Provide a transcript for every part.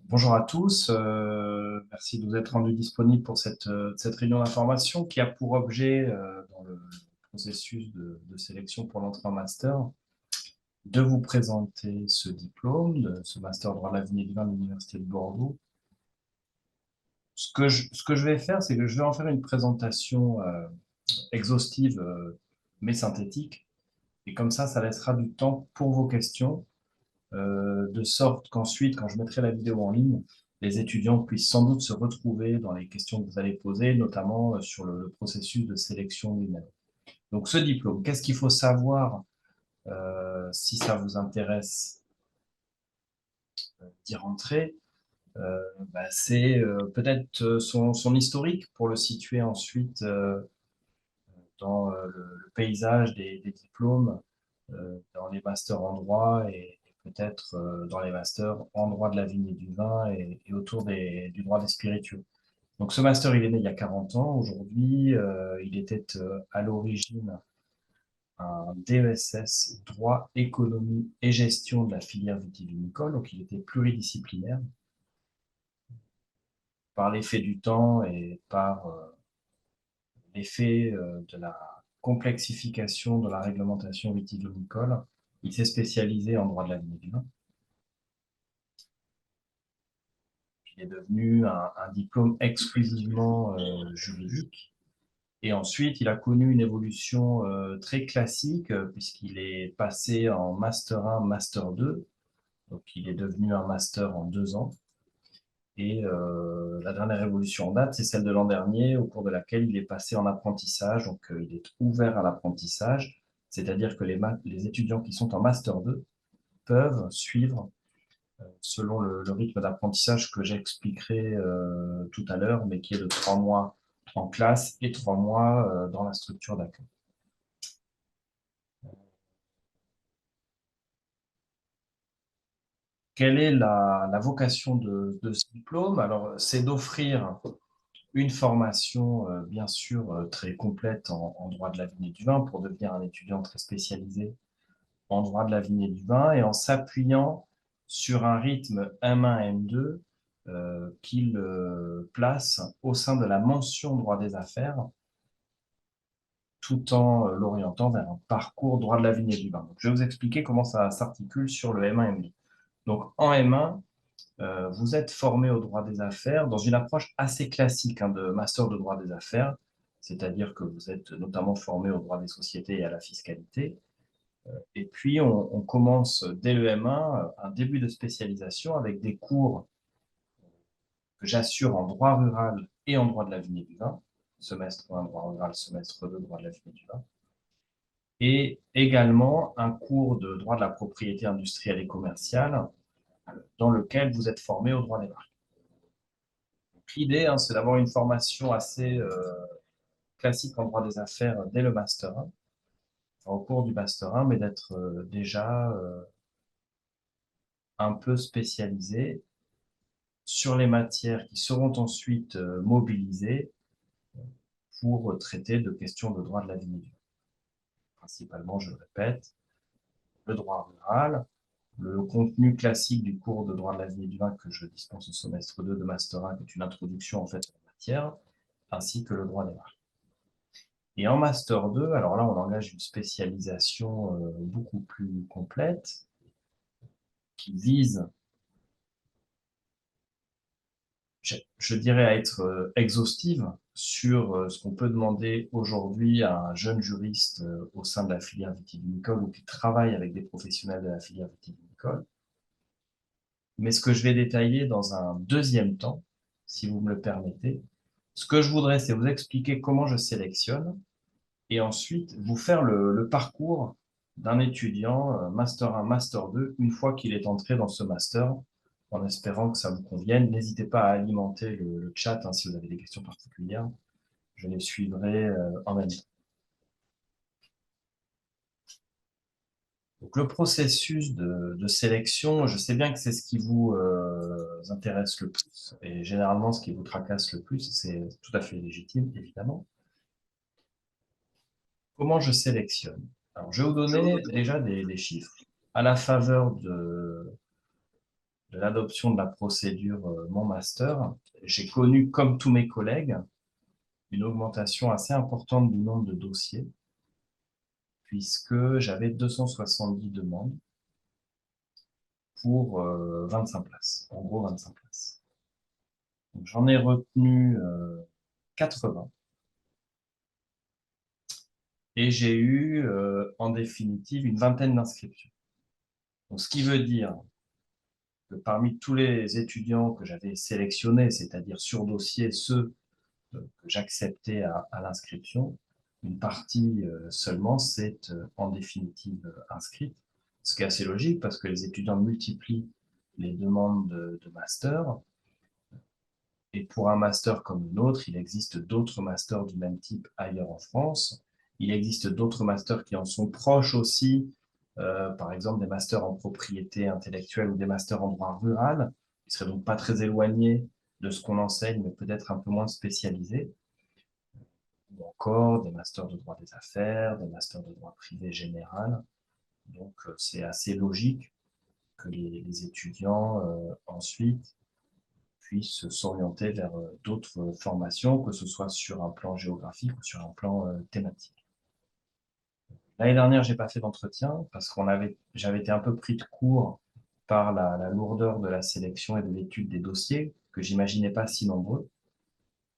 Bonjour à tous, merci de vous être rendus disponibles pour cette réunion d'information qui a pour objet, dans le processus de sélection pour l'entrée en master, de vous présenter ce diplôme, ce master droit de la vie et du vin de l'Université de Bordeaux. Ce que je vais faire, c'est que je vais en faire une présentation exhaustive, mais synthétique, et comme ça laissera du temps pour vos questions. De sorte qu'ensuite, quand je mettrai la vidéo en ligne, les étudiants puissent sans doute se retrouver dans les questions que vous allez poser, notamment sur le processus de sélection lui-même. Donc, ce diplôme, qu'est-ce qu'il faut savoir si ça vous intéresse d'y rentrer? C'est peut-être son historique pour le situer ensuite dans le paysage des diplômes, dans les masters en droit et peut-être dans les masters en droit de la vigne et du vin et autour du droit des spiritueux. Donc ce master, il est né il y a 40 ans. Aujourd'hui, il était à l'origine un DESS, droit, économie et gestion de la filière vitivinicole. Donc il était pluridisciplinaire. Par l'effet du temps et par l'effet de la complexification de la réglementation vitivinicole, il s'est spécialisé en droit de la vigne et du vin. Il est devenu un diplôme exclusivement juridique. Et ensuite, il a connu une évolution très classique puisqu'il est passé en Master 1, Master 2. Donc, il est devenu un Master en 2 ans. Et la dernière évolution en date, c'est celle de l'an dernier, au cours de laquelle il est passé en apprentissage. Donc, il est ouvert à l'apprentissage, c'est-à-dire que les étudiants qui sont en Master 2 peuvent suivre selon le rythme d'apprentissage que j'expliquerai tout à l'heure, mais qui est de 3 mois en classe et 3 mois dans la structure d'accueil. Quelle est la vocation de ce diplôme? Alors, c'est d'offrir une formation, bien sûr, très complète en droit de la vigne et du vin pour devenir un étudiant très spécialisé en droit de la vigne et du vin et en s'appuyant sur un rythme M1, M2 qu'il place au sein de la mention droit des affaires tout en l'orientant vers un parcours droit de la vigne et du vin. Donc, je vais vous expliquer comment ça s'articule sur le M1, M2. Donc, en M1, vous êtes formé au droit des affaires dans une approche assez classique de master de droit des affaires, c'est-à-dire que vous êtes notamment formé au droit des sociétés et à la fiscalité. Et puis, on commence dès le M1 un début de spécialisation avec des cours que j'assure en droit rural et en droit de la vigne et du vin, semestre 1 droit rural, semestre 2 droit de la vigne et du vin, et également un cours de droit de la propriété industrielle et commerciale dans lequel vous êtes formé au droit des marques. L'idée, c'est d'avoir une formation assez classique en droit des affaires dès le Master 1, enfin, au cours du Master 1, mais d'être déjà un peu spécialisé sur les matières qui seront ensuite mobilisées pour traiter de questions de droit de la vie et du vin. Principalement, je le répète, le droit rural, le contenu classique du cours de droit de la vie et du vin que je dispense au semestre 2 de Master 1, qui est une introduction en fait à la matière, ainsi que le droit des marques. Et en Master 2, alors là, on engage une spécialisation beaucoup plus complète qui vise, je dirais, à être exhaustive sur ce qu'on peut demander aujourd'hui à un jeune juriste au sein de la filière vitivinicole ou qui travaille avec des professionnels de la filière vitivinicole. Mais ce que je vais détailler dans un deuxième temps, si vous me le permettez, ce que je voudrais, c'est vous expliquer comment je sélectionne et ensuite vous faire le parcours d'un étudiant Master 1, Master 2, une fois qu'il est entré dans ce master, en espérant que ça vous convienne. N'hésitez pas à alimenter le chat si vous avez des questions particulières. Je les suivrai en même temps. Donc, le processus de sélection, je sais bien que c'est ce qui vous intéresse le plus et généralement ce qui vous tracasse le plus, c'est tout à fait légitime, évidemment. Comment je sélectionne? Alors, je vais vous donner déjà des chiffres à la faveur de l'adoption de la procédure Mon Master, j'ai connu, comme tous mes collègues, une augmentation assez importante du nombre de dossiers, puisque j'avais 270 demandes pour 25 places, en gros 25 places. J'en ai retenu 80 et j'ai eu en définitive une vingtaine d'inscriptions. Donc, ce qui veut dire que parmi tous les étudiants que j'avais sélectionnés, c'est-à-dire sur dossier ceux que j'acceptais à l'inscription, une partie seulement s'est en définitive inscrite, ce qui est assez logique parce que les étudiants multiplient les demandes de master. Et pour un master comme le nôtre, il existe d'autres masters du même type ailleurs en France. Il existe d'autres masters qui en sont proches aussi, par exemple des masters en propriété intellectuelle ou des masters en droit rural, qui seraient donc pas très éloignés de ce qu'on enseigne, mais peut-être un peu moins spécialisés. Ou encore des masters de droit des affaires, des masters de droit privé général. Donc c'est assez logique que les étudiants ensuite puissent s'orienter vers d'autres formations, que ce soit sur un plan géographique ou sur un plan thématique. L'année dernière, j'ai pas fait d'entretien parce j'avais été un peu pris de court par la lourdeur de la sélection et de l'étude des dossiers, que j'imaginais pas si nombreux.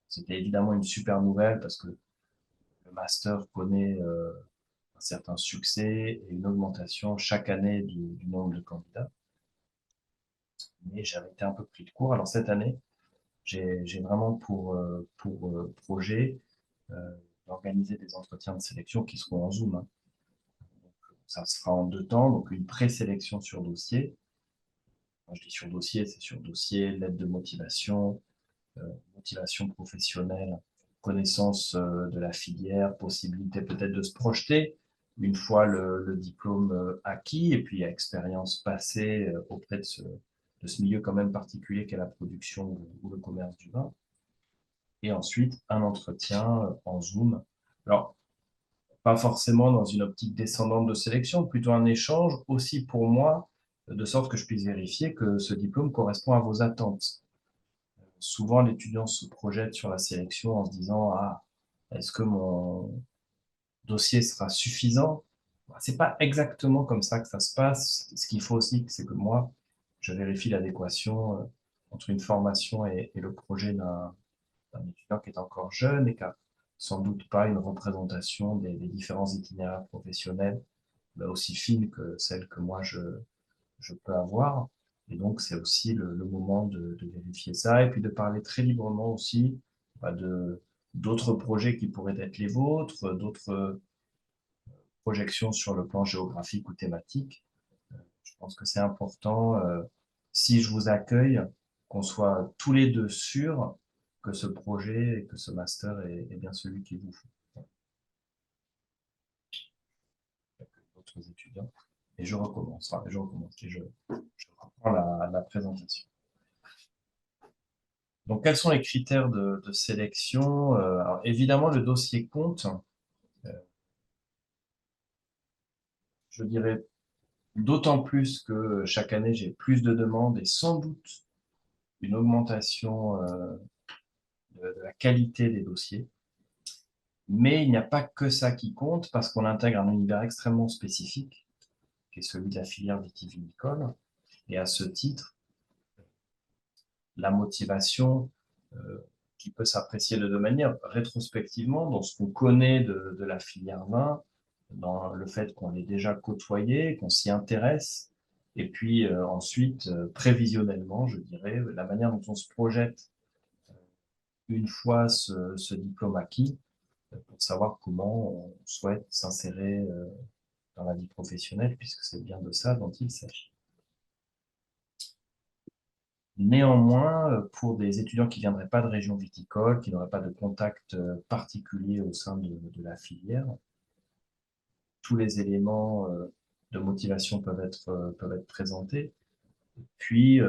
C'était évidemment une super nouvelle parce que le master connaît un certain succès et une augmentation chaque année du nombre de candidats. Mais j'avais été un peu pris de court. Alors cette année, j'ai vraiment pour projet euh, d'organiser des entretiens de sélection qui seront en Zoom, hein. Ça se fera en 2 temps, donc une présélection sur dossier. Quand je dis sur dossier, c'est sur dossier, lettre de motivation, motivation professionnelle, connaissance de la filière, possibilité peut-être de se projeter une fois le diplôme acquis et puis expérience passée auprès de ce milieu quand même particulier qu'est la production ou le commerce du vin. Et ensuite, un entretien en Zoom. Alors, pas forcément dans une optique descendante de sélection, plutôt un échange aussi pour moi, de sorte que je puisse vérifier que ce diplôme correspond à vos attentes. Souvent, l'étudiant se projette sur la sélection en se disant, ah, est-ce que mon dossier sera suffisant? C'est pas exactement comme ça que ça se passe. Ce qu'il faut aussi, c'est que moi, je vérifie l'adéquation entre une formation et le projet d'un étudiant qui est encore jeune et qui a sans doute pas une représentation des différents itinéraires professionnels aussi fine que celle que moi je peux avoir. Et donc, c'est aussi le moment de vérifier ça et puis de parler très librement aussi de d'autres projets qui pourraient être les vôtres, d'autres projections sur le plan géographique ou thématique. Je pense que c'est important, si je vous accueille, qu'on soit tous les deux sûrs que ce projet et que ce master est bien celui qu'il vous faut. D'autres étudiants. Et je recommence, enfin, je reprends la présentation. Donc, quels sont les critères de sélection? Alors, évidemment, le dossier compte. Euh, je dirais d'autant plus que chaque année, j'ai plus de demandes et sans doute une augmentation de la qualité des dossiers. Mais il n'y a pas que ça qui compte parce qu'on intègre un univers extrêmement spécifique, qui est celui de la filière vitivinicole. Et à ce titre, la motivation euh, qui peut s'apprécier de deux manières, rétrospectivement, dans ce qu'on connaît de la filière vin, dans le fait qu'on l'ait déjà côtoyé, qu'on s'y intéresse, et puis ensuite, prévisionnellement, je dirais, la manière dont on se projette une fois ce diplôme acquis, pour savoir comment on souhaite s'insérer dans la vie professionnelle, puisque c'est bien de ça dont il s'agit. Néanmoins, pour des étudiants qui viendraient pas de région viticole, qui n'auraient pas de contact particulier au sein de la filière, tous les éléments de motivation peuvent être présentés. Puis,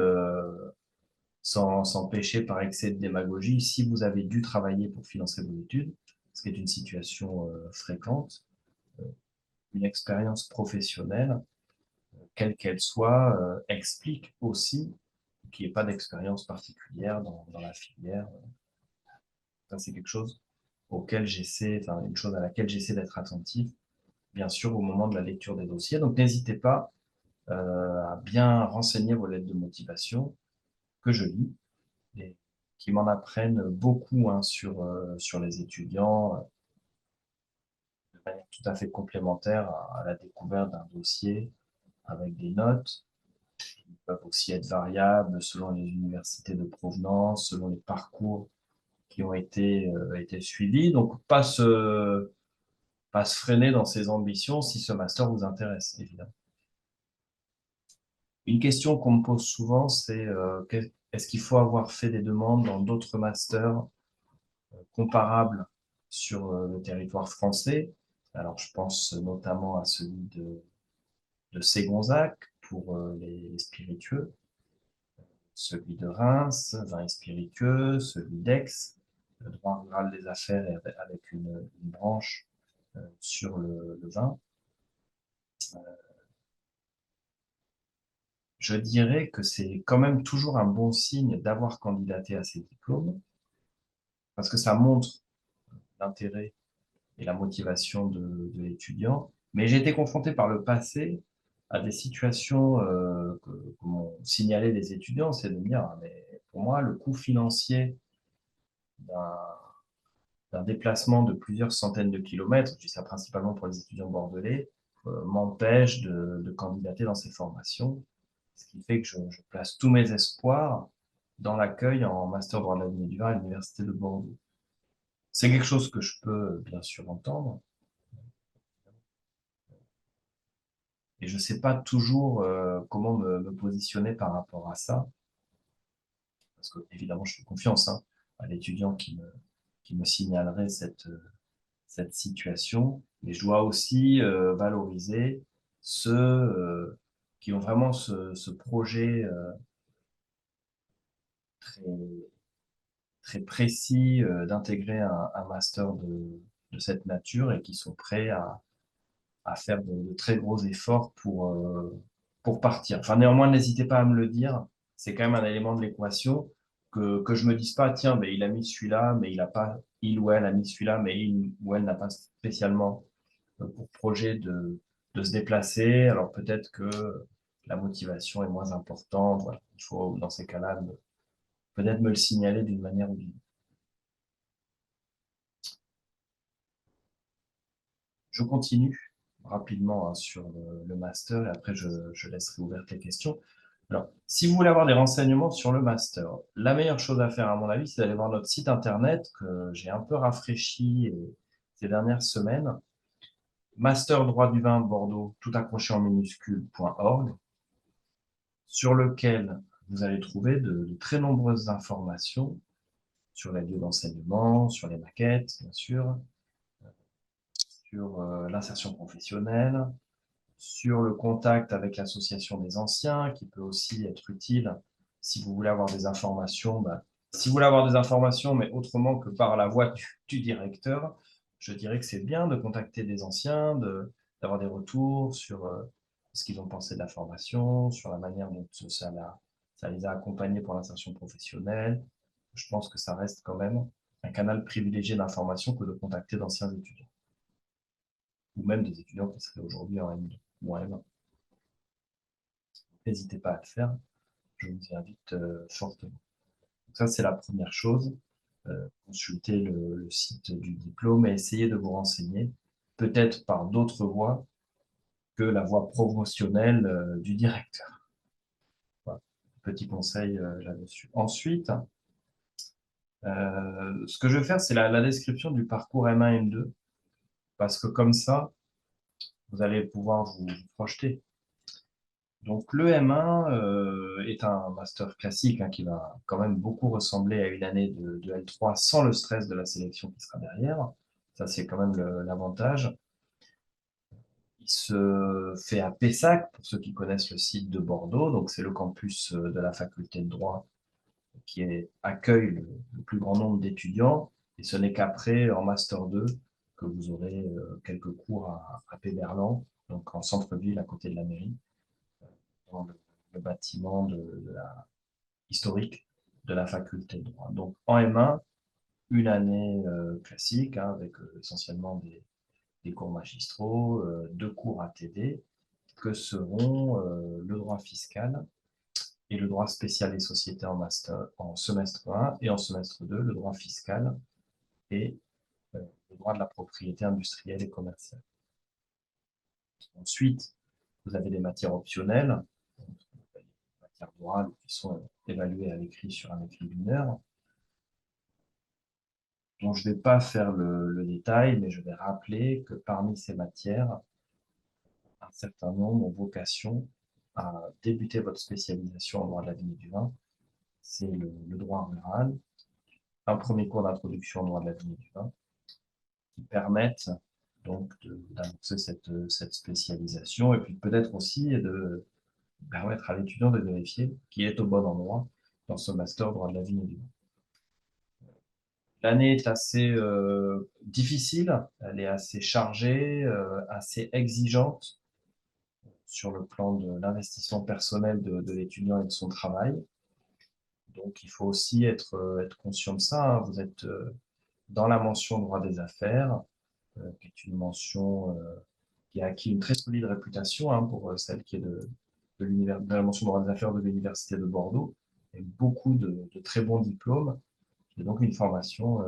sans pécher par excès de démagogie, si vous avez dû travailler pour financer vos études, ce qui est une situation fréquente, une expérience professionnelle, quelle qu'elle soit, explique aussi qui n'ait pas d'expérience particulière dans la filière. Ça, c'est quelque chose auquel j'essaie, enfin, une chose à laquelle j'essaie d'être attentif, bien sûr, au moment de la lecture des dossiers. Donc, n'hésitez pas à bien renseigner vos lettres de motivation que je lis et qui m'en apprennent beaucoup hein, sur les étudiants de manière tout à fait complémentaire à la découverte d'un dossier avec des notes. Ils peuvent aussi être variables selon les universités de provenance, selon les parcours qui ont été suivis. Donc, pas se freiner dans ses ambitions si ce master vous intéresse, évidemment. Une question qu'on me pose souvent, c'est est-ce qu'il faut avoir fait des demandes dans d'autres masters comparables sur le territoire français? Alors, je pense notamment à celui de Ségonzac pour les spiritueux, celui de Reims, vin et spiritueux, celui d'Aix, le droit rural des affaires avec une branche sur le vin. Je dirais que c'est quand même toujours un bon signe d'avoir candidaté à ces diplômes, parce que ça montre l'intérêt et la motivation de l'étudiant. Mais j'ai été confronté par le passé à des situations que m'ont signalé les étudiants, c'est de me dire, ah, mais pour moi, le coût financier d'un déplacement de plusieurs centaines de kilomètres, je dis ça principalement pour les étudiants bordelais, m'empêche de candidater dans ces formations, ce qui fait que je place tous mes espoirs dans l'accueil en master droit de la vie et du vin à l'université de Bordeaux. C'est quelque chose que je peux bien sûr entendre, et je ne sais pas toujours comment me positionner par rapport à ça, parce que évidemment je fais confiance hein, à l'étudiant qui me signalerait cette situation, mais je dois aussi valoriser ceux qui ont vraiment ce projet très, très précis d'intégrer un master de cette nature et qui sont prêts à faire de très gros efforts pour partir. Enfin, néanmoins, n'hésitez pas à me le dire. C'est quand même un élément de l'équation que je me dise pas, tiens, mais il a mis celui-là, mais il a pas, il ou elle a mis celui-là, mais il ou elle n'a pas spécialement pour projet de se déplacer. Alors peut-être que la motivation est moins importante. Voilà. Il faut, dans ces cas-là, peut-être me le signaler d'une manière ou d'une autre. Je continue rapidement hein, sur le master et après je laisserai ouvertes les questions. Alors, si vous voulez avoir des renseignements sur le master, la meilleure chose à faire, à mon avis, c'est d'aller voir notre site internet que j'ai un peu rafraîchi ces dernières semaines, master droit du vin Bordeaux, tout accroché en minuscule.org, sur lequel vous allez trouver de très nombreuses informations sur les lieux d'enseignement, sur les maquettes, bien sûr, sur l'insertion professionnelle, sur le contact avec l'association des anciens, qui peut aussi être utile si vous voulez avoir des informations. Si vous voulez avoir des informations, mais autrement que par la voix du directeur, je dirais que c'est bien de contacter des anciens, d'avoir des retours sur ce qu'ils ont pensé de la formation, sur la manière dont ça les a accompagnés pour l'insertion professionnelle. Je pense que ça reste quand même un canal privilégié d'information que de contacter d'anciens étudiants, ou même des étudiants qui seraient aujourd'hui en M2 ou en M1. N'hésitez pas à le faire, je vous y invite fortement. Donc ça, c'est la première chose. Consultez le site du diplôme et essayez de vous renseigner, peut-être par d'autres voies que la voie promotionnelle du directeur. Voilà. Petit conseil là-dessus. Ensuite, ce que je vais faire, c'est la description du parcours M1, M2, parce que comme ça, vous allez pouvoir vous projeter. Donc le M1 est un master classique hein, qui va quand même beaucoup ressembler à une année de L3 sans le stress de la sélection qui sera derrière. Ça, c'est quand même l'avantage. Il se fait à Pessac, pour ceux qui connaissent le site de Bordeaux. Donc c'est le campus de la faculté de droit accueille le plus grand nombre d'étudiants. Et ce n'est qu'après, en Master 2, que vous aurez quelques cours à Péberlan, donc en centre-ville à côté de la mairie, dans le bâtiment historique de la faculté de droit. Donc en M1, une année classique, hein, avec essentiellement des cours magistraux, 2 cours ATD, que seront le droit fiscal et le droit spécial des sociétés en semestre 1, et en semestre 2, le droit fiscal et le droit de la propriété industrielle et commerciale. Ensuite, vous avez des matières optionnelles, des matières orales qui sont évaluées à l'écrit sur un écrit d'une heure, dont je ne vais pas faire le détail, mais je vais rappeler que parmi ces matières, un certain nombre ont vocation à débuter votre spécialisation en droit de la vigne et du vin. C'est le droit rural, un premier cours d'introduction au droit de la vigne et du vin, qui permettent donc d'annoncer cette spécialisation, et puis peut-être aussi de permettre à l'étudiant de vérifier qu'il est au bon endroit dans ce master droit de la vigne et du vin. L'année est assez difficile, elle est assez chargée, assez exigeante sur le plan de l'investissement personnel de l'étudiant et de son travail. Donc, il faut aussi être conscient de ça, hein. Vous êtes dans la mention droit des affaires, qui est une mention qui a acquis une très solide réputation, hein, pour celle qui est de la mention droit des affaires de l'Université de Bordeaux, et beaucoup de très bons diplômes, et donc une formation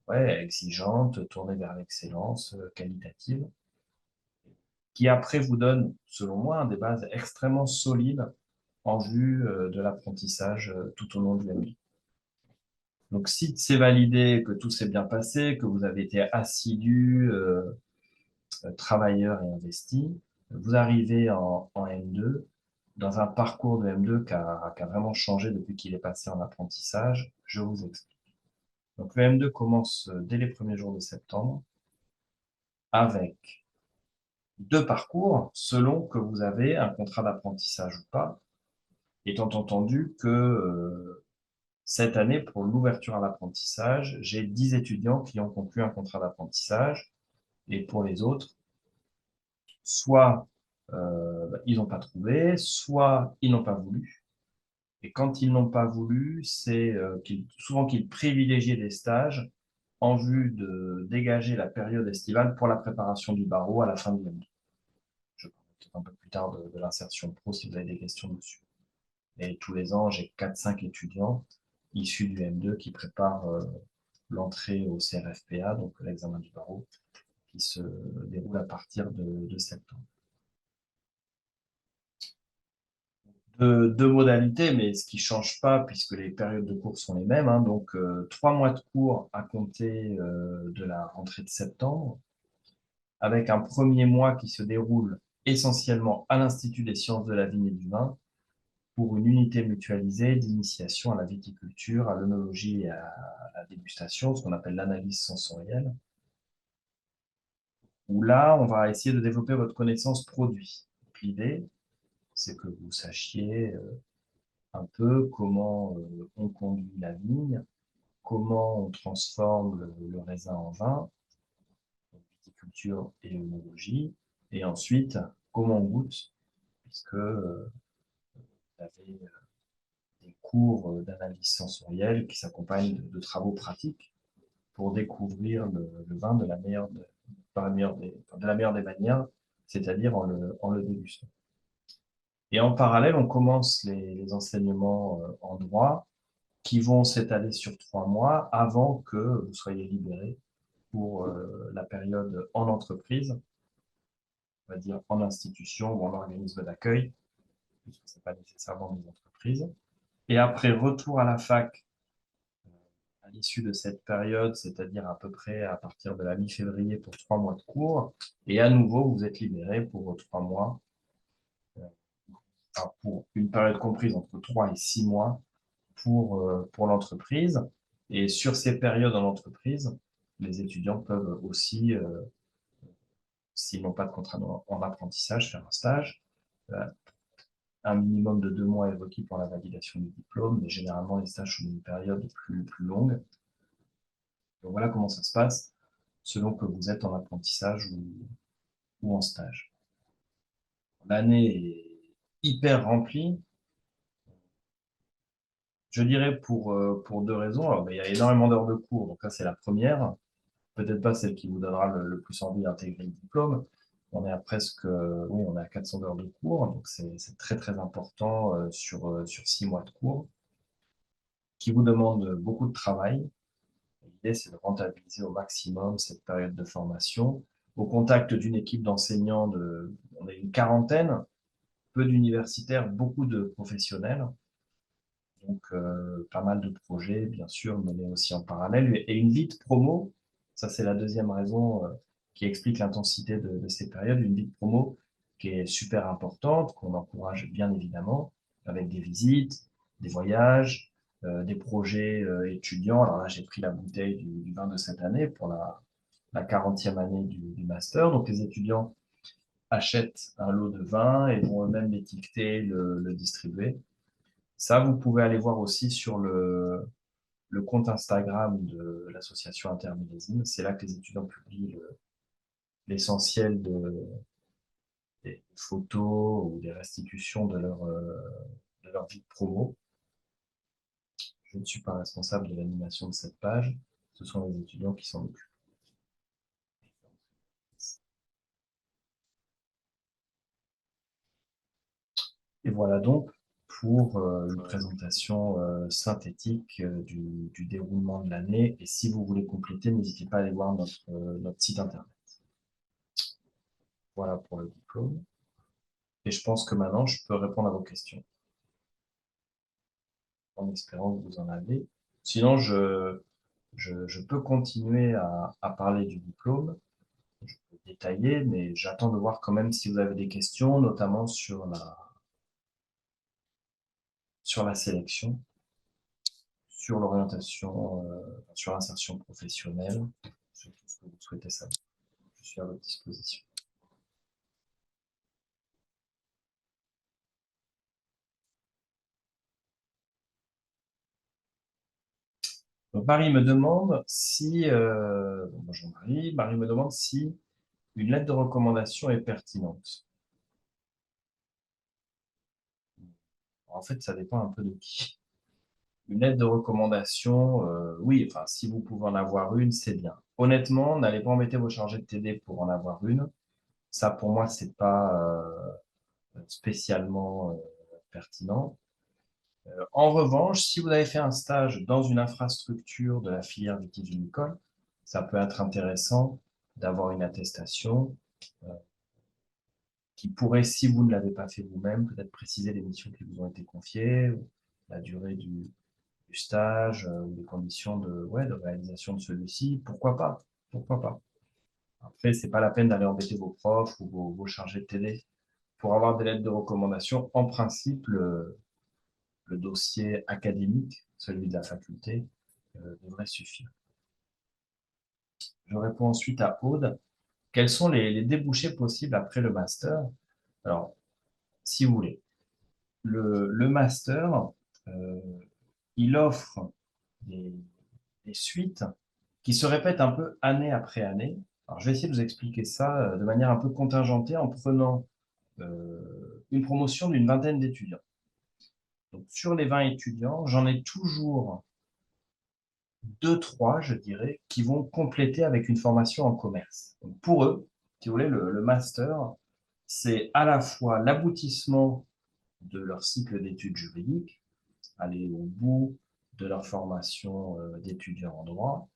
ouais, exigeante, tournée vers l'excellence, qualitative, qui après vous donne, selon moi, des bases extrêmement solides en vue de l'apprentissage tout au long du MBA. Donc, si c'est validé, que tout s'est bien passé, que vous avez été assidu, travailleur et investi, vous arrivez en M2, dans un parcours de M2 qui a vraiment changé depuis qu'il est passé en apprentissage. Je vous explique. Donc, le M2 commence dès les premiers jours de septembre avec 2 parcours selon que vous avez un contrat d'apprentissage ou pas, étant entendu que cette année, pour l'ouverture à l'apprentissage, j'ai 10 étudiants qui ont conclu un contrat d'apprentissage, et pour les autres, soit ils n'ont pas trouvé, soit ils n'ont pas voulu. Et quand ils n'ont pas voulu, c'est souvent qu'ils privilégiaient des stages en vue de dégager la période estivale pour la préparation du barreau à la fin du M2. Je parlerai peut-être un peu plus tard de l'insertion pro si vous avez des questions dessus. Et tous les ans, j'ai 4-5 étudiants issus du M2 qui préparent l'entrée au CRFPA, donc l'examen du barreau, qui se déroule à partir de septembre. Deux modalités, mais ce qui ne change pas puisque les périodes de cours sont les mêmes, hein. Donc 3 mois de cours à compter de la rentrée de septembre, avec un premier mois qui se déroule essentiellement à l'Institut des sciences de la vigne et du vin, pour une unité mutualisée d'initiation à la viticulture, à l'œnologie et à la dégustation, ce qu'on appelle l'analyse sensorielle, où là, on va essayer de développer votre connaissance produit. L'idée, c'est que vous sachiez un peu comment on conduit la vigne, comment on transforme le raisin en vin, viticulture et œnologie, et ensuite, comment on goûte, puisque vous avez des cours d'analyse sensorielle qui s'accompagnent de travaux pratiques pour découvrir le vin de la meilleure des manières, c'est-à-dire en le dégustant. Et en parallèle, on commence les enseignements en droit qui vont s'étaler sur 3 mois avant que vous soyez libéré pour la période en entreprise, on va dire en institution ou en organisme d'accueil, puisque ce n'est pas nécessairement des entreprises. Et après, retour à la fac à l'issue de cette période, c'est-à-dire à peu près à partir de la mi-février pour 3 mois de cours. Et à nouveau, vous êtes libéré pour 3 mois, enfin, pour une période comprise entre 3 et 6 mois pour l'entreprise. Et sur ces périodes en entreprise, les étudiants peuvent aussi, s'ils n'ont pas de contrat en apprentissage, faire un stage. Un minimum de 2 mois est requis pour la validation du diplôme, mais généralement, les stages sont une période plus longue. Donc voilà comment ça se passe selon que vous êtes en apprentissage ou en stage. L'année est hyper remplie. Je dirais pour deux raisons. Alors, ben, il y a énormément d'heures de cours, donc ça, c'est la première. Peut-être pas celle qui vous donnera le plus envie d'intégrer le diplôme. On est à presque, oui, on est à 400 heures de cours, donc c'est très, très important sur 6 mois de cours, qui vous demande beaucoup de travail. L'idée, c'est de rentabiliser au maximum cette période de formation. Au contact d'une équipe d'enseignants, on est une quarantaine, peu d'universitaires, beaucoup de professionnels. Donc, pas mal de projets, bien sûr, menés aussi en parallèle. Et une vie de promo, ça c'est la deuxième raison qui explique l'intensité de ces périodes. Une vie de promo qui est super importante, qu'on encourage bien évidemment, avec des visites, des voyages, des projets étudiants. Alors là, j'ai pris la bouteille du vin de cette année pour la 40e année du master. Donc, les étudiants achètent un lot de vin et vont eux-mêmes l'étiqueter, le distribuer. Ça, vous pouvez aller voir aussi sur le compte Instagram de l'association Intermillésime. C'est là que les étudiants publient l'essentiel des photos ou des restitutions de leur vie de promo. Je ne suis pas responsable de l'animation de cette page. Ce sont les étudiants qui s'en occupent. Et voilà donc pour une présentation synthétique du déroulement de l'année. Et si vous voulez compléter, n'hésitez pas à aller voir notre site internet. Voilà pour le diplôme. Et je pense que maintenant, je peux répondre à vos questions, en espérant que vous en avez. Sinon, je peux continuer à parler du diplôme, je peux détailler, mais j'attends de voir quand même si vous avez des questions, notamment sur la sélection, sur l'orientation, sur l'insertion professionnelle, sur tout ce que vous souhaitez savoir. Je suis à votre disposition. Donc, Marie me demande si, bonjour Marie, Marie me demande si une lettre de recommandation est pertinente. En fait, ça dépend un peu de qui. Une lettre de recommandation, oui, enfin, si vous pouvez en avoir une, c'est bien. Honnêtement, n'allez pas embêter vos chargés de TD pour en avoir une. Ça, pour moi, c'est pas spécialement pertinent. En revanche, si vous avez fait un stage dans une infrastructure de la filière vitivinicole, ça peut être intéressant d'avoir une attestation euh, qui pourrait, si vous ne l'avez pas fait vous-même, peut-être préciser les missions qui vous ont été confiées, ou la durée du stage, ou les conditions de réalisation de celui-ci. Pourquoi pas? Pourquoi pas? Après, c'est pas la peine d'aller embêter vos profs ou vos chargés de TD. Pour avoir des lettres de recommandation, en principe, le dossier académique, celui de la faculté, devrait suffire. Je réponds ensuite à Aude. Quels sont les débouchés possibles après le master? Alors, si vous voulez, le master, euh, il offre des, des suites qui se répètent un peu année après année. Alors, je vais essayer de vous expliquer ça de manière un peu contingentée en prenant une promotion d'une vingtaine d'étudiants. Donc, sur les 20 étudiants, j'en ai toujours 2, 3, je dirais, qui vont compléter avec une formation en commerce. Donc, pour eux, si vous voulez, le master, c'est à la fois l'aboutissement de leur cycle d'études juridiques, aller au bout de leur formation d'étudiants en droit,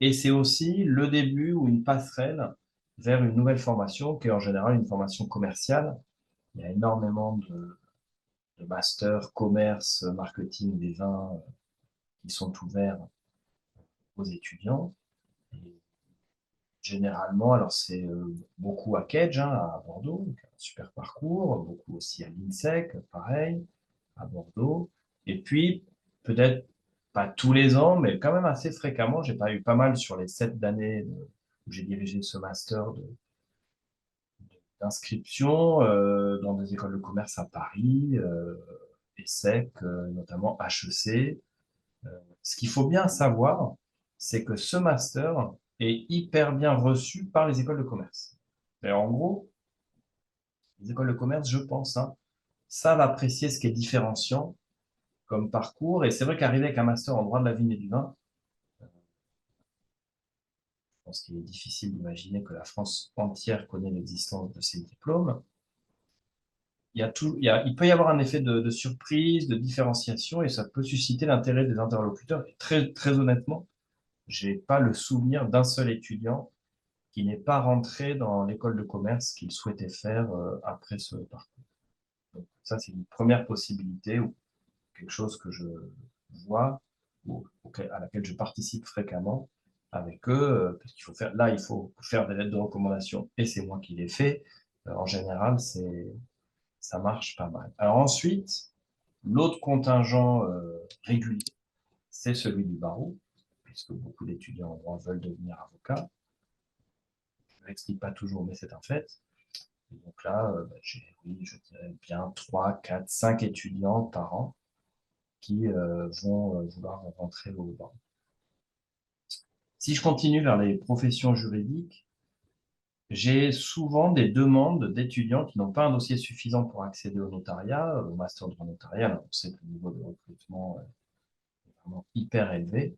et c'est aussi le début ou une passerelle vers une nouvelle formation qui est en général une formation commerciale. Il y a énormément de masters commerce, marketing des vins qui sont ouverts aux étudiants. Et généralement, alors c'est beaucoup à Kedge, hein, à Bordeaux, donc un super parcours, beaucoup aussi à l'INSEC, pareil, à Bordeaux. Et puis, peut-être pas tous les ans, mais quand même assez fréquemment, j'ai pas eu pas mal sur les 7 années où j'ai dirigé ce master d'inscription dans des écoles de commerce à Paris, ESSEC, notamment HEC. Ce qu'il faut bien savoir, c'est que ce master est hyper bien reçu par les écoles de commerce. Et en gros, les écoles de commerce, je pense, hein, savent apprécier ce qui est différenciant comme parcours. Et c'est vrai qu'arriver avec un master en droit de la vigne et du vin, je pense qu'il est difficile d'imaginer que la France entière connaît l'existence de ces diplômes. Il peut y avoir un effet de surprise, de différenciation, et ça peut susciter l'intérêt des interlocuteurs. Et très, très honnêtement, j'ai pas le souvenir d'un seul étudiant qui n'est pas rentré dans l'école de commerce qu'il souhaitait faire après ce parcours. Donc, ça, c'est une première possibilité ou quelque chose que je vois ou à laquelle je participe fréquemment avec eux, parce qu'il faut faire, là, il faut faire des lettres de recommandation et c'est moi qui les fais. En général, ça marche pas mal. Alors ensuite, l'autre contingent régulier, c'est celui du barreau, puisque beaucoup d'étudiants en droit veulent devenir avocats. Je ne l'explique pas toujours, mais c'est un fait. Et donc là, j'ai, oui, je dirais bien 3, 4, 5 étudiants par an qui vont vouloir rentrer au barreau. Si je continue vers les professions juridiques, j'ai souvent des demandes d'étudiants qui n'ont pas un dossier suffisant pour accéder au notariat, au master de droit notarial. Alors, on sait que le niveau de recrutement est vraiment hyper élevé.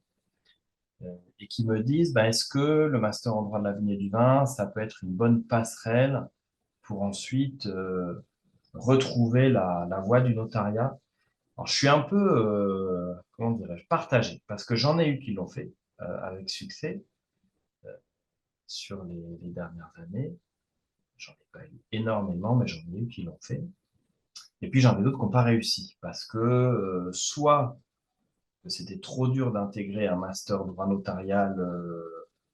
Et qui me disent, bah, est-ce que le master en droit de la vigne et du vin, ça peut être une bonne passerelle pour ensuite retrouver la voie du notariat. Alors, je suis un peu, comment dirais-je, partagé, parce que j'en ai eu qui l'ont fait avec succès sur les dernières années. J'en ai pas eu énormément, mais j'en ai eu qui l'ont fait. Et puis j'en ai d'autres qui n'ont pas réussi, parce que soit que c'était trop dur d'intégrer un master droit notarial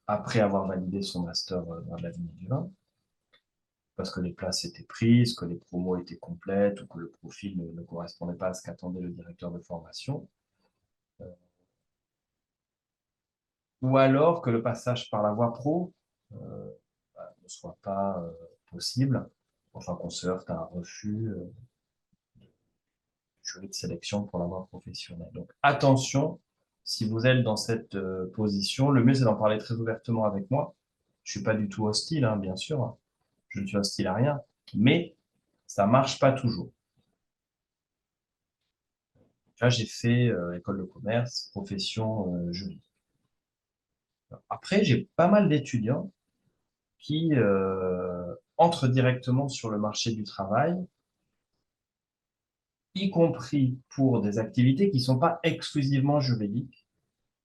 après avoir validé son master droit de la vigne et du vin, parce que les places étaient prises, que les promos étaient complètes ou que le profil ne correspondait pas à ce qu'attendait le directeur de formation. Ou alors que le passage par la voie pro ne soit pas possible, enfin qu'on se heurte à un refus du jury de sélection pour la voie professionnelle. Donc attention, si vous êtes dans cette position, le mieux c'est d'en parler très ouvertement avec moi. Je suis pas du tout hostile, hein, bien sûr, je ne suis hostile à rien, mais ça marche pas toujours. Là, j'ai fait école de commerce, profession juridique. Après, j'ai pas mal d'étudiants qui entrent directement sur le marché du travail, y compris pour des activités qui ne sont pas exclusivement juridiques,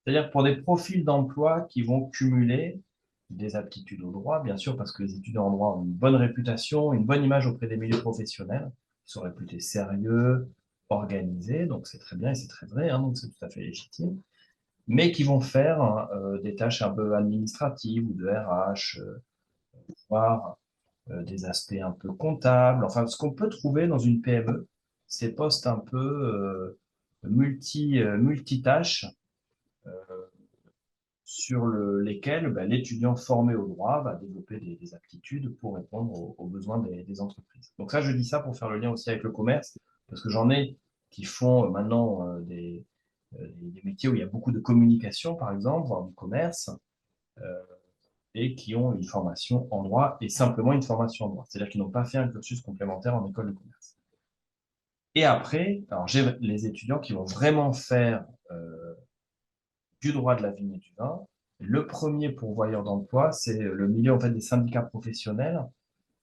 c'est-à-dire pour des profils d'emploi qui vont cumuler des aptitudes au droit, bien sûr, parce que les étudiants en droit ont une bonne réputation, une bonne image auprès des milieux professionnels, ils sont réputés sérieux, organisés, donc c'est très bien et c'est très vrai, hein, donc c'est tout à fait légitime, mais qui vont faire des tâches un peu administratives ou de RH, voire des aspects un peu comptables, enfin ce qu'on peut trouver dans une PME, ces postes un peu multitâches sur lesquels l'étudiant formé au droit va développer des aptitudes pour répondre aux besoins des entreprises. Donc ça, je dis ça pour faire le lien aussi avec le commerce, parce que j'en ai qui font maintenant des métiers où il y a beaucoup de communication, par exemple, voire du commerce, et qui ont une formation en droit et simplement une formation en droit. C'est-à-dire qu'ils n'ont pas fait un cursus complémentaire en école de commerce. Et après, alors j'ai les étudiants qui vont vraiment faire du droit de la vigne et du vin. Le premier pourvoyeur d'emploi, c'est le milieu en fait des syndicats professionnels,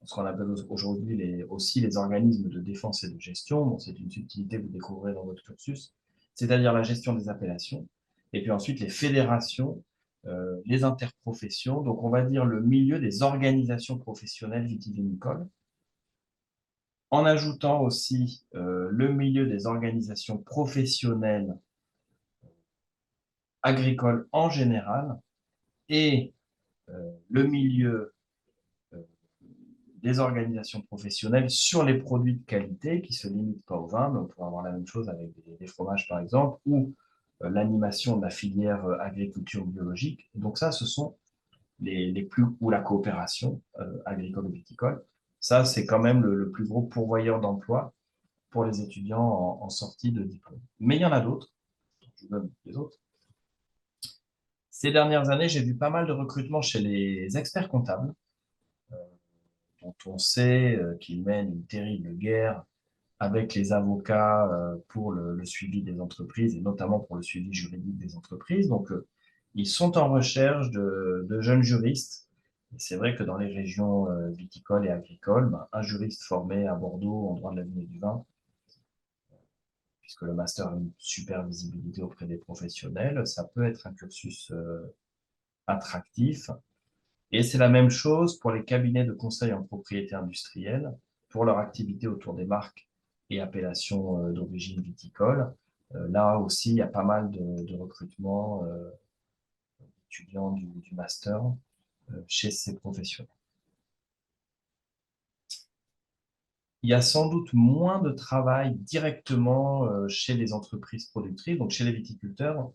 ce qu'on appelle aujourd'hui aussi les organismes de défense et de gestion. Bon, c'est une subtilité que vous découvrez dans votre cursus, c'est-à-dire la gestion des appellations. Et puis ensuite les fédérations, les interprofessions. Donc on va dire le milieu des organisations professionnelles vitivinicoles, en ajoutant aussi le milieu des organisations professionnelles agricoles en général et le milieu euh, des organisations professionnelles sur les produits de qualité qui ne se limitent pas au vin, mais on pourrait avoir la même chose avec des fromages par exemple, ou l'animation de la filière agriculture biologique. Donc ça, ce sont les plus, ou la coopération agricole ou viticole. Ça, c'est quand même le plus gros pourvoyeur d'emploi pour les étudiants en sortie de diplôme. Mais il y en a d'autres, je vous donne les autres. Ces dernières années, j'ai vu pas mal de recrutements chez les experts comptables, dont on sait qu'ils mènent une terrible guerre avec les avocats pour le suivi des entreprises et notamment pour le suivi juridique des entreprises. Donc, ils sont en recherche de jeunes juristes. Et c'est vrai que dans les régions viticoles et agricoles, ben, un juriste formé à Bordeaux en droit de la vigne et du vin, puisque le master a une super visibilité auprès des professionnels, ça peut être un cursus attractif. Et c'est la même chose pour les cabinets de conseil en propriété industrielle, pour leur activité autour des marques et appellations d'origine viticole. Là aussi, il y a pas mal de recrutements étudiants du master chez ces professionnels. Il y a sans doute moins de travail directement chez les entreprises productrices, donc chez les viticulteurs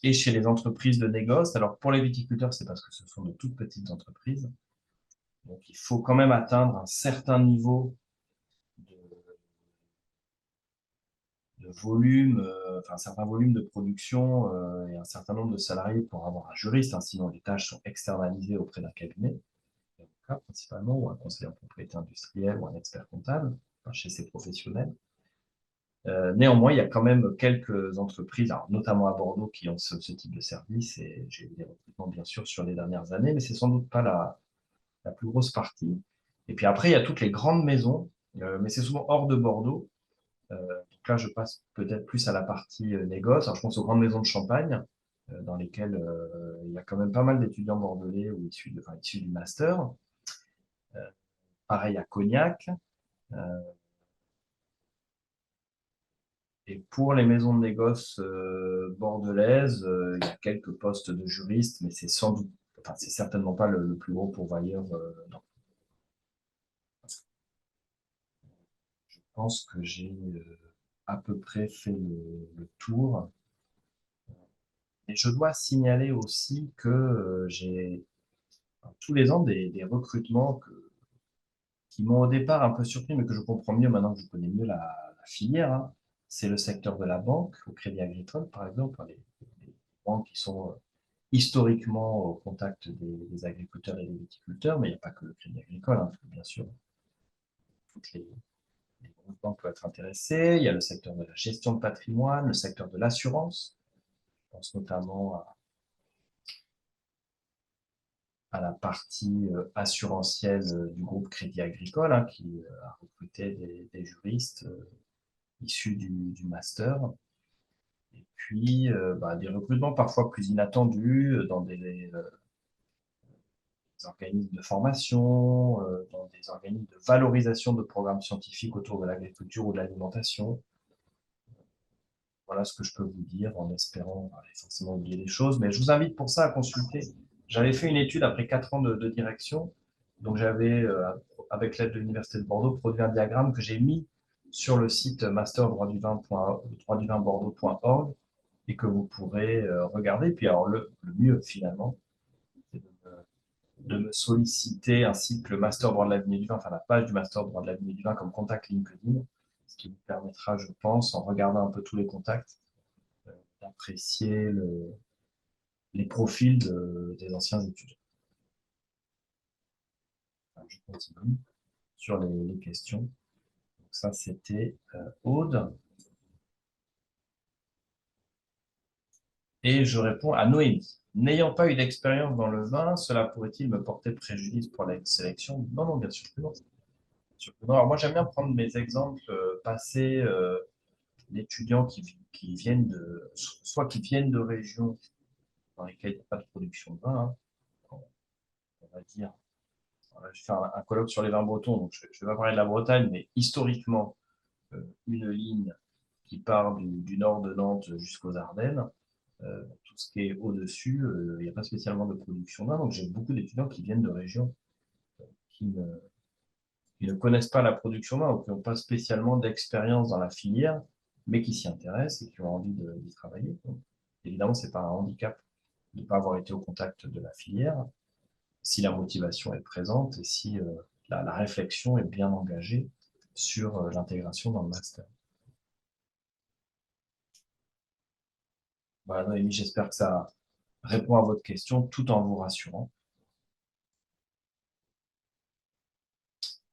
et chez les entreprises de négoce. Alors pour les viticulteurs, c'est parce que ce sont de toutes petites entreprises. Donc il faut quand même atteindre un certain niveau de, de volume, enfin un certain volume de production et un certain nombre de salariés pour avoir un juriste, hein, sinon les tâches sont externalisées auprès d'un cabinet, avocat principalement, ou un conseiller en propriété industrielle ou un expert comptable, enfin, chez ces professionnels. Néanmoins, il y a quand même quelques entreprises, alors, notamment à Bordeaux, qui ont ce type de service, et j'ai eu des recrutements bien sûr sur les dernières années, mais c'est sans doute pas la plus grosse partie. Et puis après, il y a toutes les grandes maisons, mais c'est souvent hors de Bordeaux. Donc là, je passe peut-être plus à la partie négoce. Alors, je pense aux grandes maisons de champagne, dans lesquelles il y a quand même pas mal d'étudiants bordelais ou issus du master. Euh, Pareil à Cognac. Euh, et pour les maisons de négoce bordelaises, il y a quelques postes de juristes, mais c'est sans doute, enfin, c'est certainement pas le plus gros pourvoyeur. Non. Je pense que j'ai à peu près fait le tour. Et je dois signaler aussi que j'ai tous les ans des recrutements qui m'ont au départ un peu surpris, mais que je comprends mieux maintenant que je connais mieux la filière, hein. C'est le secteur de la banque, au Crédit Agricole par exemple, hein, les banques qui sont historiquement au contact des agriculteurs et des viticulteurs, mais il n'y a pas que le Crédit Agricole, hein, parce que bien sûr, toutes les grosses banques peuvent être intéressées. Il y a le secteur de la gestion de patrimoine, le secteur de l'assurance. Je pense notamment à la partie assurantielle du groupe Crédit Agricole, hein, qui a recruté des juristes issus du master. Et puis, bah, des recrutements parfois plus inattendus dans des organismes de formation, dans des organismes de valorisation de programmes scientifiques autour de l'agriculture ou de l'alimentation. Voilà ce que je peux vous dire en espérant forcément oublier des choses. Mais je vous invite pour ça à consulter. J'avais fait une étude après 4 ans de direction. Donc j'avais, avec l'aide de l'Université de Bordeaux, produit un diagramme que j'ai mis sur le site masterdroitduvin.bordeaux.org et que vous pourrez regarder. Puis alors le mieux finalement, c'est de me solliciter ainsi que le master droit de la vigne et du vin, enfin la page du master droit de la vigne et du vin comme contact LinkedIn, ce qui vous permettra, je pense, en regardant un peu tous les contacts, d'apprécier les profils des anciens étudiants. Enfin, je continue sur les questions. Donc ça, c'était Aude. Et je réponds à Noémie. N'ayant pas eu d'expérience dans le vin, cela pourrait-il me porter préjudice pour la sélection? Non, non, bien sûr que non. Bien sûr que non. Alors moi, j'aime bien prendre mes exemples passés d'étudiants qui viennent soit qui viennent de régions dans lesquelles il n'y a pas de production de vin, hein, on va dire. Je vais faire un colloque sur les vins bretons, donc je ne vais pas parler de la Bretagne, mais historiquement, une ligne qui part du nord de Nantes jusqu'aux Ardennes, tout ce qui est au-dessus, il n'y a pas spécialement de production de vin, donc j'ai beaucoup d'étudiants qui viennent de régions qui ne, qui ne connaissent pas la production de vin ou qui n'ont pas spécialement d'expérience dans la filière, mais qui s'y intéressent et qui ont envie d'y travailler. Donc, évidemment, ce n'est pas un handicap de ne pas avoir été au contact de la filière, si la motivation est présente et si la réflexion est bien engagée sur l'intégration dans le master. Voilà, Noémie, j'espère que ça répond à votre question tout en vous rassurant.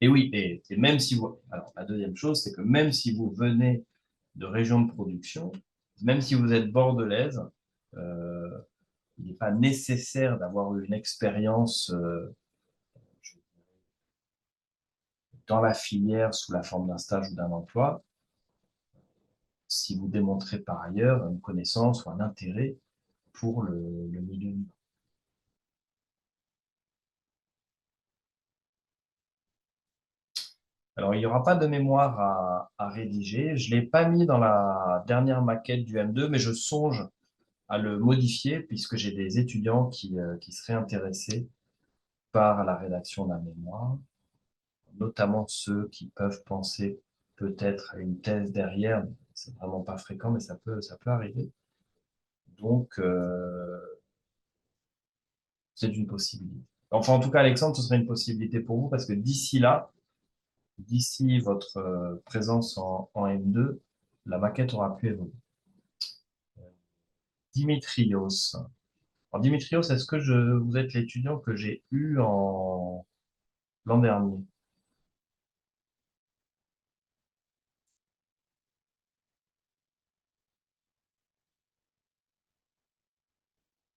Et oui, et même si vous... Alors, la deuxième chose, c'est que même si vous venez de régions de production, même si vous êtes bordelaise, euh, il n'est pas nécessaire d'avoir eu une expérience dans la filière sous la forme d'un stage ou d'un emploi, si vous démontrez par ailleurs une connaissance ou un intérêt pour le milieu. Alors, il n'y aura pas de mémoire à rédiger. Je ne l'ai pas mis dans la dernière maquette du M2, mais je songe à le modifier puisque j'ai des étudiants qui seraient intéressés par la rédaction d'un mémoire, notamment ceux qui peuvent penser peut-être à une thèse derrière. C'est vraiment pas fréquent, mais ça peut arriver. Donc, c'est une possibilité. Enfin, en tout cas, Alexandre, ce serait une possibilité pour vous parce que d'ici là, d'ici votre présence en M2, la maquette aura pu évoluer. Dimitrios. Alors, Dimitrios, est-ce que vous êtes l'étudiant que j'ai eu l'an dernier?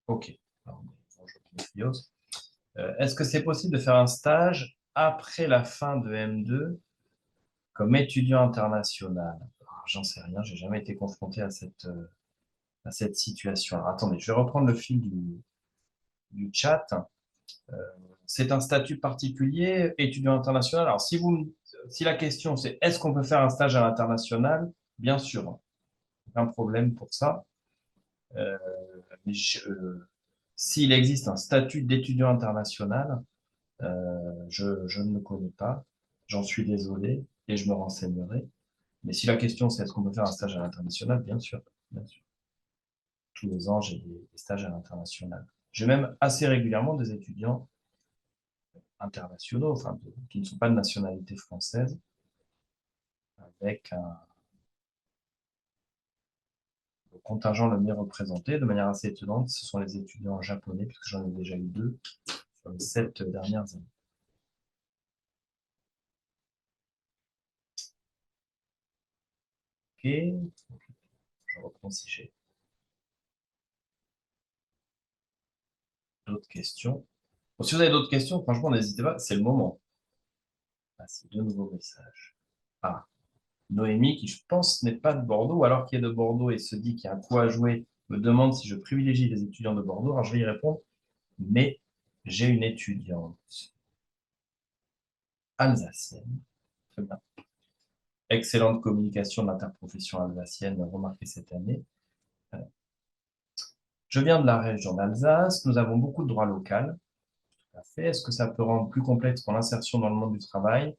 Ok. Alors, bonjour Dimitrios. Est-ce que c'est possible de faire un stage après la fin de M2 comme étudiant international? Alors, j'en sais rien, j'ai jamais été confronté à cette situation. Alors, attendez, je vais reprendre le fil du chat. Euh, c'est un statut particulier, étudiant international. Alors, si la question c'est est-ce qu'on peut faire un stage à l'international, bien sûr, hein, aucun problème pour ça. Euh, mais s'il existe un statut d'étudiant international, je ne le connais pas. J'en suis désolé et je me renseignerai. Mais si la question c'est est-ce qu'on peut faire un stage à l'international, bien sûr, bien sûr. Tous les ans, j'ai des stages à l'international. J'ai même assez régulièrement des étudiants internationaux, enfin, qui ne sont pas de nationalité française, avec un contingent le mieux représenté. De manière assez étonnante, ce sont les étudiants japonais, puisque j'en ai déjà eu deux sur les 7 dernières années. Ok, je reprends si j'ai d'autres questions. Bon, si vous avez d'autres questions, franchement, n'hésitez pas, c'est le moment. Ah, c'est de nouveaux messages. Ah, Noémie, qui je pense n'est pas de Bordeaux, ou alors qui est de Bordeaux et se dit qu'il y a un coup à jouer, me demande si je privilégie les étudiants de Bordeaux. Alors je vais y répondre, mais j'ai une étudiante alsacienne. Très bien. Excellente communication de l'interprofession alsacienne remarquée cette année. Je viens de la région d'Alsace. Nous avons beaucoup de droit local. Tout à fait. Est-ce que ça peut rendre plus complexe pour l'insertion dans le monde du travail?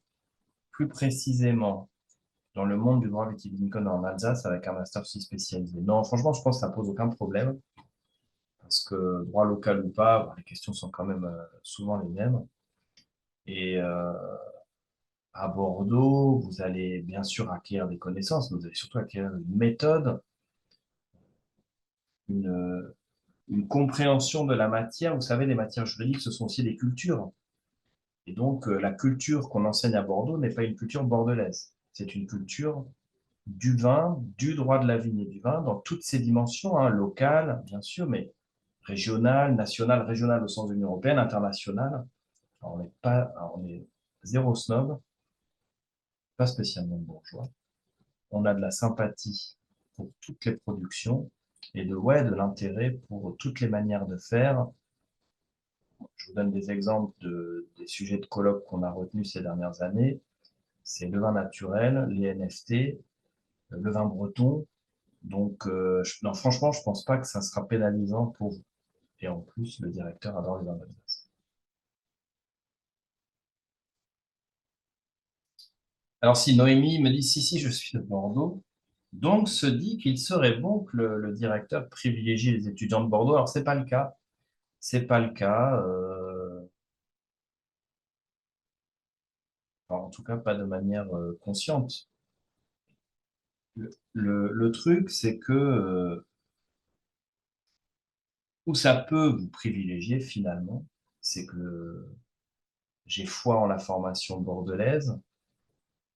Plus précisément, dans le monde du droit vitivinicole en Alsace avec un master si spécialisé? Non, franchement, je pense que ça pose aucun problème parce que droit local ou pas, bah, les questions sont quand même souvent les mêmes. Et à Bordeaux, vous allez bien sûr acquérir des connaissances, mais vous allez surtout acquérir une méthode, une, une compréhension de la matière. Vous savez, les matières juridiques, ce sont aussi des cultures. Et donc, la culture qu'on enseigne à Bordeaux n'est pas une culture bordelaise. C'est une culture du vin, du droit de la vigne et du vin, dans toutes ses dimensions, hein, locales, bien sûr, mais régionales, nationales, régionales au sens de l'Union européenne, internationales. On n'est pas, on est zéro snob, pas spécialement bourgeois. On a de la sympathie pour toutes les productions et ouais, de l'intérêt pour toutes les manières de faire. Je vous donne des exemples des sujets de colloque qu'on a retenus ces dernières années. C'est le vin naturel, les NFT, le vin breton. Donc, non, franchement, je pense pas que ça sera pénalisant pour vous. Et en plus, le directeur adore les vins d'Alsace. Alors, si Noémie me dit, si, si, je suis de Bordeaux, donc se dit qu'il serait bon que le directeur privilégie les étudiants de Bordeaux. Alors, c'est pas le cas. C'est pas le cas. Enfin, en tout cas, pas de manière consciente. Le truc, c'est que où ça peut vous privilégier finalement, c'est que j'ai foi en la formation bordelaise.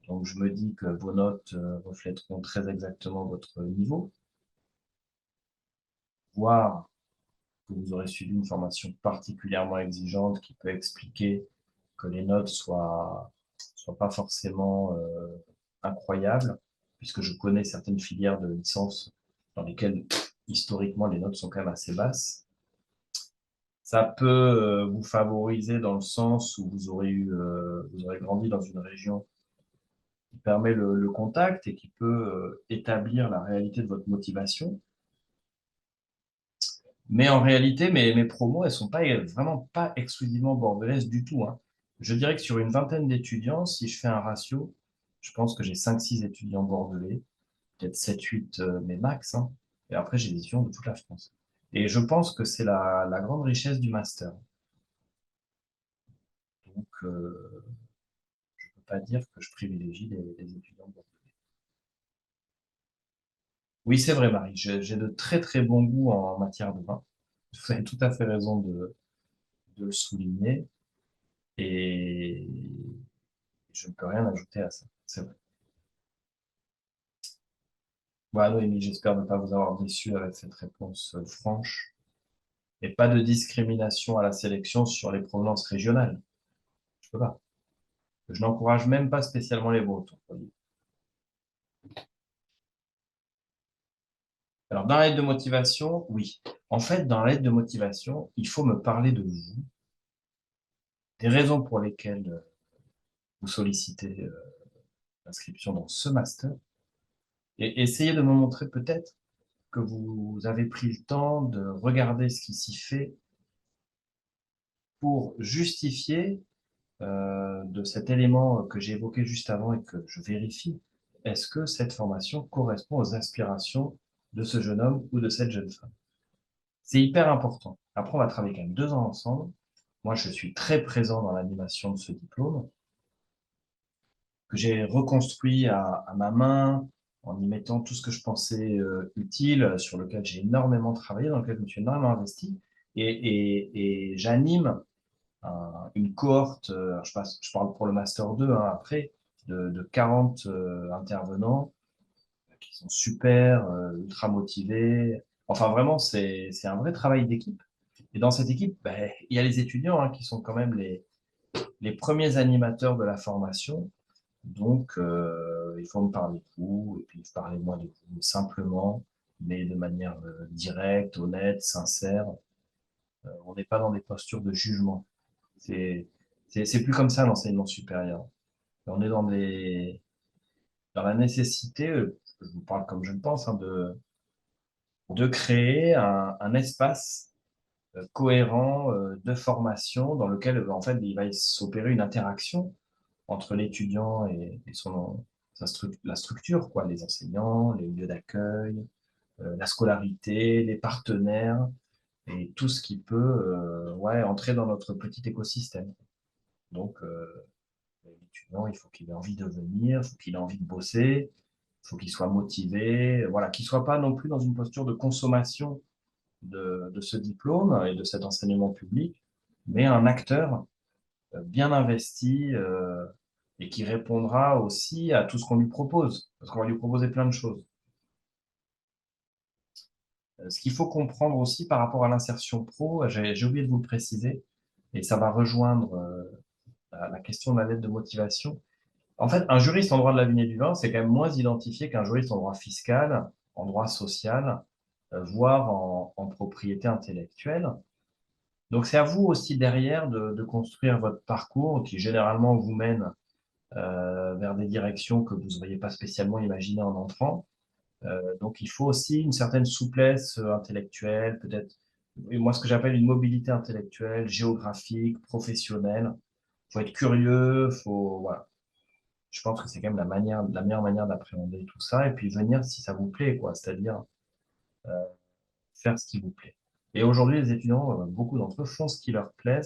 Donc, je me dis que vos notes reflèteront très exactement votre niveau, voire que vous aurez suivi une formation particulièrement exigeante qui peut expliquer que les notes soient pas forcément incroyables, puisque je connais certaines filières de licence dans lesquelles, historiquement, les notes sont quand même assez basses. Ça peut vous favoriser dans le sens où vous aurez grandi dans une région qui permet le contact et qui peut établir la réalité de votre motivation. Mais en réalité, mes promos, elles sont pas vraiment pas exclusivement bordelaises du tout, hein. Je dirais que sur une vingtaine d'étudiants, si je fais un ratio, je pense que j'ai 5-6 étudiants bordelais, peut-être 7-8 mes max, hein. Et après, j'ai des étudiants de toute la France. Et je pense que c'est la grande richesse du master. Donc, je peux pas dire que je privilégie les étudiants bordelais. Oui, c'est vrai, Marie, j'ai de très très bons goûts en matière de vin. Vous avez tout à fait raison de le souligner. Et je ne peux rien ajouter à ça. C'est vrai. Voilà, Noémie, j'espère ne pas vous avoir déçu avec cette réponse franche. Et pas de discrimination à la sélection sur les provenances régionales. Je peux pas. Je n'encourage même pas spécialement les Bretons. Alors, dans la lettre de motivation, oui. En fait, dans la lettre de motivation, il faut me parler de vous, des raisons pour lesquelles vous sollicitez l'inscription dans ce master, et essayer de me montrer peut-être que vous avez pris le temps de regarder ce qui s'y fait pour justifier de cet élément que j'ai évoqué juste avant et que je vérifie, est-ce que cette formation correspond aux aspirations de ce jeune homme ou de cette jeune femme? C'est hyper important. Après, on va travailler quand même 2 ans ensemble. Moi, je suis très présent dans l'animation de ce diplôme, que j'ai reconstruit à ma main, en y mettant tout ce que je pensais utile, sur lequel j'ai énormément travaillé, dans lequel je me suis énormément investi. Et j'anime une cohorte, je parle pour le Master 2, hein, après, de 40 intervenants qui sont super, ultra motivés. Enfin, vraiment, c'est un vrai travail d'équipe. Et dans cette équipe, ben, il y a les étudiants hein, qui sont quand même les premiers animateurs de la formation. Donc, il faut me parler de vous, et puis parlez-moi de vous simplement, mais de manière directe, honnête, sincère. On n'est pas dans des postures de jugement. C'est, c'est plus comme ça l'enseignement supérieur. On est dans la nécessité, je vous parle comme je le pense, hein, de créer un espace cohérent de formation dans lequel, en fait, il va s'opérer une interaction entre l'étudiant et la structure, quoi, les enseignants, les lieux d'accueil, la scolarité, les partenaires et tout ce qui peut, ouais, entrer dans notre petit écosystème. Donc, l'étudiant, il faut qu'il ait envie de venir, il faut qu'il ait envie de bosser, il faut qu'il soit motivé, voilà, qu'il soit pas non plus dans une posture de consommation de ce diplôme et de cet enseignement public, mais un acteur bien investi et qui répondra aussi à tout ce qu'on lui propose, parce qu'on va lui proposer plein de choses. Ce qu'il faut comprendre aussi par rapport à l'insertion pro, j'ai oublié de vous le préciser, et ça va rejoindre la question de la lettre de motivation. En fait, un juriste en droit de la vigne et du vin, c'est quand même moins identifié qu'un juriste en droit fiscal, en droit social, voire en propriété intellectuelle. Donc, c'est à vous aussi derrière de construire votre parcours qui généralement vous mène vers des directions que vous n'auriez pas spécialement imaginées en entrant. Donc, il faut aussi une certaine souplesse intellectuelle, peut-être, et moi, ce que j'appelle une mobilité intellectuelle, géographique, professionnelle. Il faut être curieux, voilà. Je pense que c'est quand même la meilleure manière d'appréhender tout ça et puis venir si ça vous plaît, quoi. C'est-à-dire faire ce qui vous plaît. Et aujourd'hui, les étudiants, beaucoup d'entre eux font ce qui leur plaît,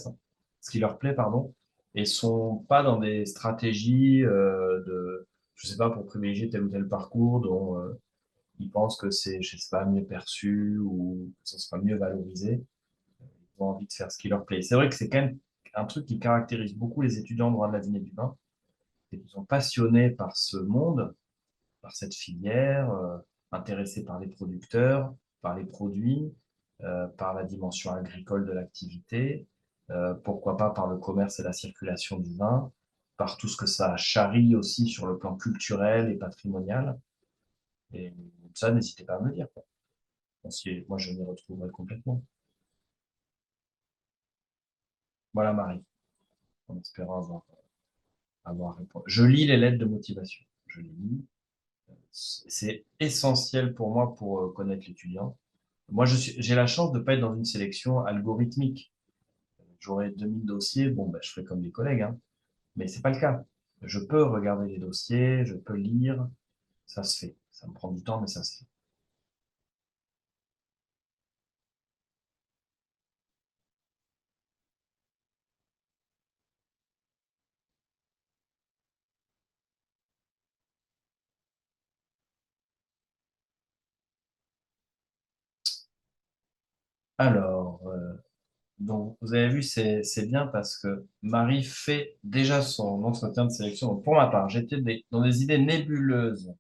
pardon, et sont pas dans des stratégies je sais pas, pour privilégier tel ou tel parcours dont ils pensent que c'est, je sais pas, mieux perçu ou que ça sera mieux valorisé. Ils ont envie de faire ce qui leur plaît. C'est vrai que c'est quand même un truc qui caractérise beaucoup les étudiants en droit de la vigne et du vin, c'est qu'ils sont passionnés par ce monde, par cette filière, intéressés par les producteurs, par les produits, par la dimension agricole de l'activité, pourquoi pas par le commerce et la circulation du vin, par tout ce que ça charrie aussi sur le plan culturel et patrimonial. Et ça, n'hésitez pas à me le dire, quoi. Moi, je m'y retrouverai complètement. Voilà, Marie, en espérant avoir répondu. Je lis les lettres de motivation. Je les lis. C'est essentiel pour moi pour connaître l'étudiant. Moi, j'ai la chance de ne pas être dans une sélection algorithmique. J'aurais 2000 dossiers, bon, ben, je ferai comme les collègues, hein, mais c'est pas le cas. Je peux regarder les dossiers, je peux lire, ça se fait. Ça me prend du temps, mais ça se fait. Alors, donc, vous avez vu, c'est bien parce que Marie fait déjà son entretien de sélection. Donc, pour ma part, j'étais dans des idées nébuleuses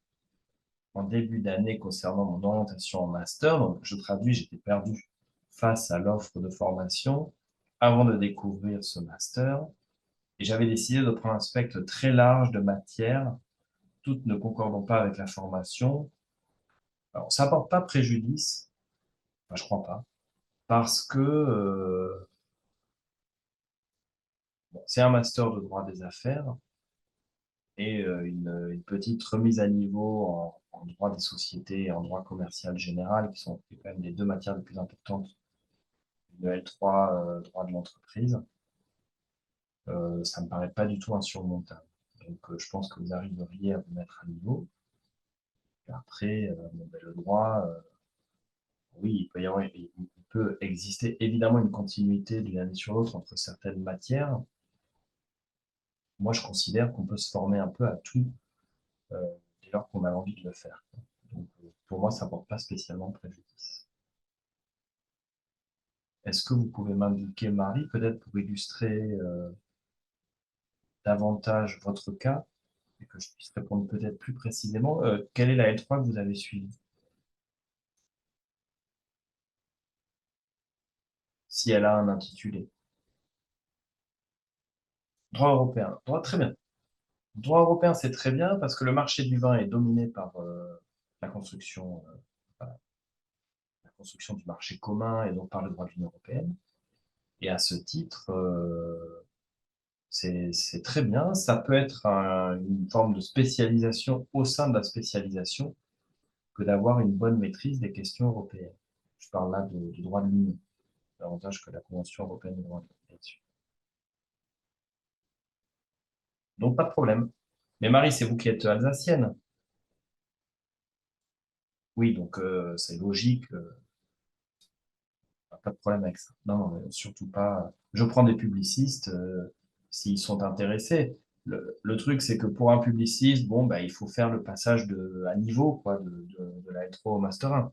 en début d'année concernant mon orientation en master. Donc, je traduis, j'étais perdu face à l'offre de formation avant de découvrir ce master. Et j'avais décidé de prendre un spectre très large de matières, toutes ne concordant pas avec la formation. Alors, ça porte pas préjudice, enfin, je crois pas, parce que bon, c'est un master de droit des affaires et une petite remise à niveau en droit des sociétés et en droit commercial général, qui sont quand même les deux matières les plus importantes de L3, droit de l'entreprise. Ça me paraît pas du tout insurmontable. Donc, je pense que vous arriveriez à vous mettre à niveau. Et après, bon, ben, le droit, oui, il peut exister évidemment une continuité d'une année sur l'autre entre certaines matières. Moi, je considère qu'on peut se former un peu à tout euh, dès lors qu'on a envie de le faire. Donc, pour moi, ça ne porte pas spécialement préjudice. Est-ce que vous pouvez m'indiquer, Marie, peut-être pour illustrer davantage votre cas et que je puisse répondre peut-être plus précisément, quelle est la L3 que vous avez suivie, si elle a un intitulé? Droit européen. Très bien. Droit européen, c'est très bien parce que le marché du vin est dominé par la construction, la construction du marché commun et donc par le droit de l'Union européenne. Et à ce titre, c'est très bien. Ça peut être une forme de spécialisation au sein de la spécialisation que d'avoir une bonne maîtrise des questions européennes. Je parle là du droit de l'Union, davantage que la Convention européenne des droits de l'homme là-dessus. Donc, pas de problème. Mais Marie, c'est vous qui êtes alsacienne. Oui, donc c'est logique. Pas de problème avec ça. Non, non, surtout pas. Je prends des publicistes s'ils sont intéressés. Le truc, c'est que pour un publiciste, bon, bah, il faut faire le passage à niveau quoi, de la L3 au Master 1.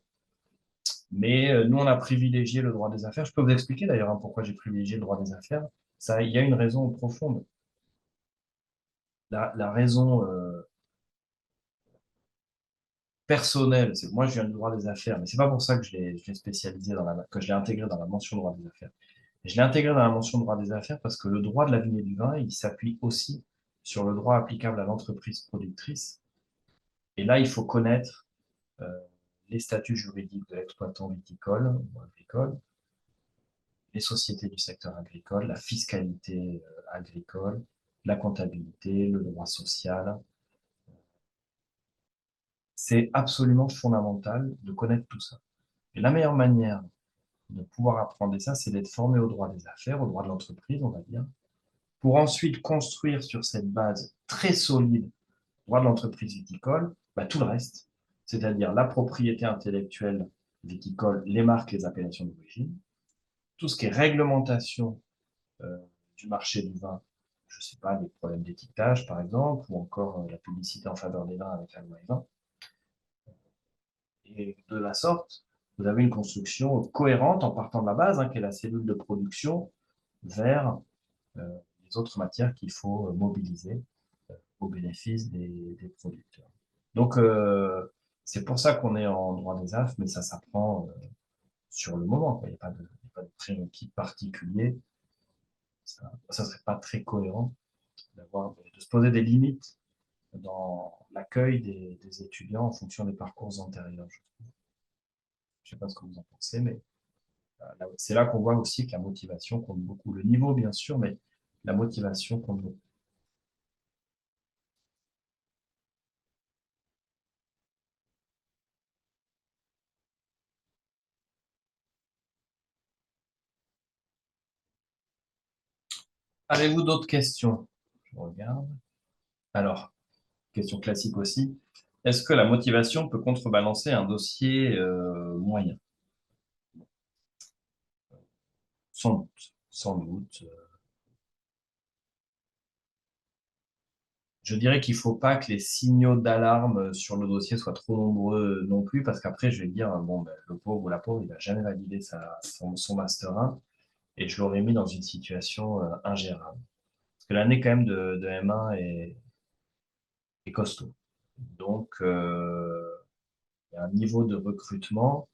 Mais nous, on a privilégié le droit des affaires. Je peux vous expliquer d'ailleurs hein, pourquoi j'ai privilégié le droit des affaires. Ça, il y a une raison profonde. La raison personnelle, c'est que moi, je viens du droit des affaires, mais c'est pas pour ça que je l'ai spécialisé que je l'ai intégré dans la mention droit des affaires. Je l'ai intégré dans la mention droit des affaires parce que le droit de la vigne et du vin, il s'appuie aussi sur le droit applicable à l'entreprise productrice. Et là, il faut connaître euh, les statuts juridiques de l'exploitant viticole ou agricole, les sociétés du secteur agricole, la fiscalité agricole, la comptabilité, le droit social. C'est absolument fondamental de connaître tout ça. Et la meilleure manière de pouvoir apprendre ça, c'est d'être formé au droit des affaires, au droit de l'entreprise, on va dire, pour ensuite construire sur cette base très solide, droit de l'entreprise viticole, bah, tout le reste, c'est-à-dire la propriété intellectuelle viticole, les marques, les appellations d'origine, tout ce qui est réglementation euh, du marché du vin, je ne sais pas, des problèmes d'étiquetage par exemple, ou encore la publicité en faveur des vins avec la loi E20. Et de la sorte, vous avez une construction cohérente en partant de la base, hein, qui est la cellule de production, vers les autres matières qu'il faut mobiliser au bénéfice des producteurs. Donc, c'est pour ça qu'on est en droit des AF, mais ça s'apprend sur le moment, quoi. Il n'y a pas de prérequis particulier. Ça ne serait pas très cohérent de se poser des limites dans l'accueil des étudiants en fonction des parcours antérieurs. Je ne sais pas ce que vous en pensez, mais c'est là qu'on voit aussi que la motivation compte beaucoup. Le niveau, bien sûr, mais la motivation compte beaucoup. Avez-vous d'autres questions? Je regarde. Alors, question classique aussi. Est-ce que la motivation peut contrebalancer un dossier moyen? Sans doute. Sans doute. Je dirais qu'il ne faut pas que les signaux d'alarme sur le dossier soient trop nombreux non plus, parce qu'après, je vais dire, bon, ben, le pauvre ou la pauvre, il va jamais valider son Master 1, et je l'aurais mis dans une situation ingérable. Parce que l'année quand même de M1 est costaud. Donc, il y a un niveau de recrutement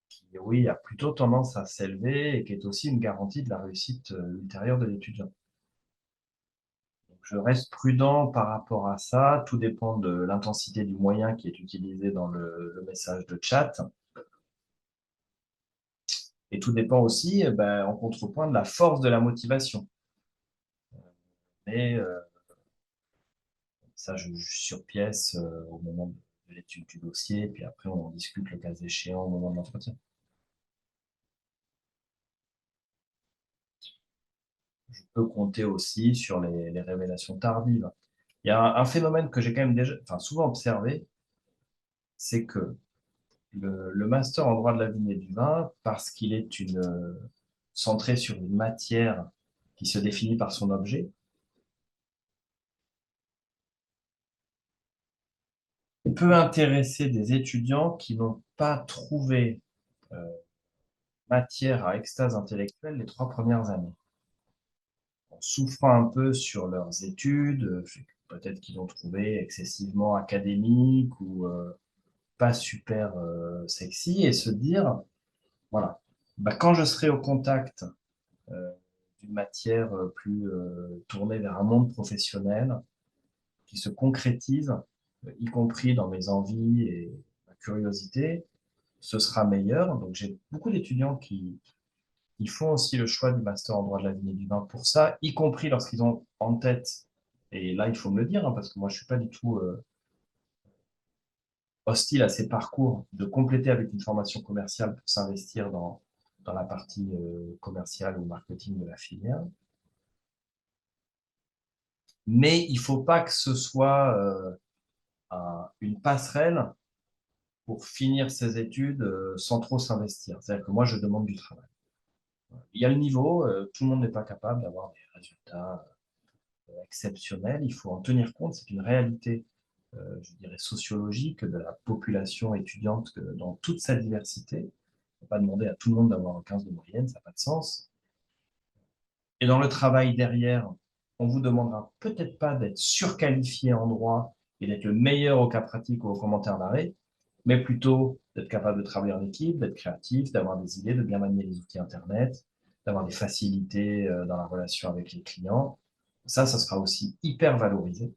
qui, oui, a plutôt tendance à s'élever et qui est aussi une garantie de la réussite ultérieure de l'étudiant. Donc, je reste prudent par rapport à ça. Tout dépend de l'intensité du moyen qui est utilisé dans le message de chat. Et tout dépend aussi, ben, en contrepoint, de la force de la motivation. Mais ça, je juge sur pièce au moment de l'étude du dossier, puis après, on en discute le cas échéant au moment de l'entretien. Je peux compter aussi sur les révélations tardives. Il y a un phénomène que j'ai quand même déjà, enfin, souvent observé, c'est que le master en droit de la vigne et du vin, parce qu'il est centré sur une matière qui se définit par son objet, peut intéresser des étudiants qui n'ont pas trouvé euh, matière à extase intellectuelle les 3 premières années. En souffrant un peu sur leurs études, peut-être qu'ils ont trouvé excessivement académique ou pas super sexy, et se dire, voilà, bah, quand je serai au contact euh, d'une matière plus tournée vers un monde professionnel qui se concrétise, y compris dans mes envies et ma curiosité, ce sera meilleur. Donc j'ai beaucoup d'étudiants qui font aussi le choix du master en droit de la vigne et du vin pour ça, y compris lorsqu'ils ont en tête, et là il faut me le dire, hein, parce que moi je suis pas du tout hostile à ces parcours, de compléter avec une formation commerciale pour s'investir dans la partie commerciale ou marketing de la filière. Mais il ne faut pas que ce soit une passerelle pour finir ses études sans trop s'investir. C'est-à-dire que moi, je demande du travail. Il y a le niveau, tout le monde n'est pas capable d'avoir des résultats exceptionnels. Il faut en tenir compte, c'est une réalité, je dirais, sociologique de la population étudiante dans toute sa diversité. On ne peut pas demander à tout le monde d'avoir un 15 de moyenne, ça n'a pas de sens. Et dans le travail derrière, on vous demandera peut-être pas d'être surqualifié en droit et d'être le meilleur au cas pratique ou au commentaire d'arrêt, mais plutôt d'être capable de travailler en équipe, d'être créatif, d'avoir des idées, de bien manier les outils Internet, d'avoir des facilités dans la relation avec les clients. Ça sera aussi hyper valorisé.